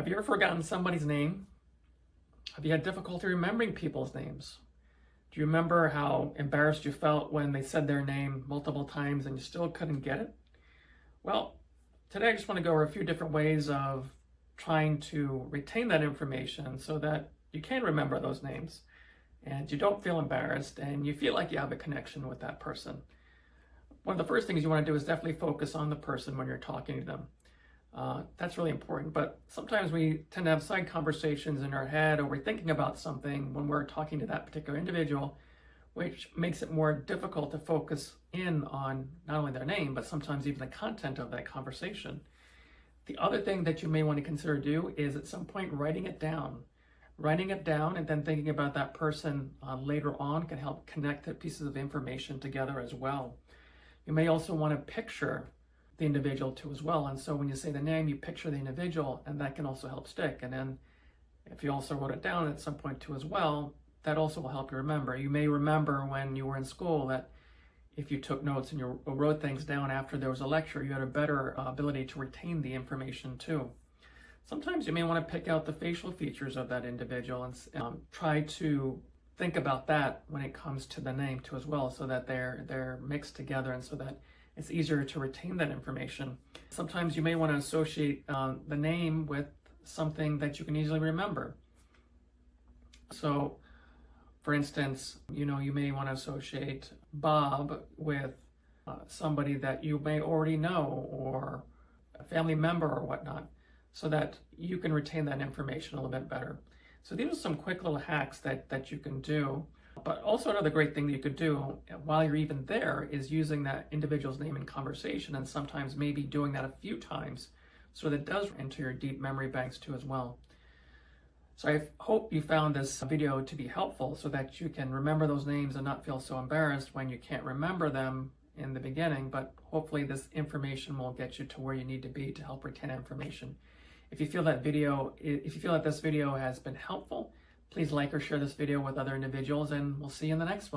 Have you ever forgotten somebody's name? Have you had difficulty remembering people's names? Do you remember how embarrassed you felt when they said their name multiple times and you still couldn't get it? Well, today I just want to go over a few different ways of trying to retain that information so that you can remember those names and you don't feel embarrassed and you feel like you have a connection with that person. One of the first things you want to do is definitely focus on the person when you're talking to them. That's really important, but sometimes we tend to have side conversations in our head, or we're thinking about something when we're talking to that particular individual, which makes it more difficult to focus in on not only their name, but sometimes even the content of that conversation. The other thing that you may want to consider do is at some point writing it down. Writing it down and then thinking about that person later on can help connect the pieces of information together as well. You may also want to picture the individual too as well. And so when you say the name, you picture the individual, and that can also help stick. And then if you also wrote it down at some point too as well, that also will help you remember. You may remember when you were in school that if you took notes and you wrote things down after there was a lecture, you had a better ability to retain the information too. Sometimes you may want to pick out the facial features of that individual and try to think about that when it comes to the name too as well, so that they're mixed together and so that it's easier to retain that information. Sometimes you may want to associate the name with something that you can easily remember. So, for instance, you may want to associate Bob with somebody that you may already know, or a family member or whatnot, so that you can retain that information a little bit better. So these are some quick little hacks that you can do. But also another great thing that you could do while you're even there is using that individual's name in conversation, and sometimes maybe doing that a few times so that it does enter your deep memory banks too as well. So I hope you found this video to be helpful so that you can remember those names and not feel so embarrassed when you can't remember them in the beginning, but hopefully this information will get you to where you need to be to help retain information. If you feel that this video has been helpful, please like or share this video with other individuals, and we'll see you in the next one.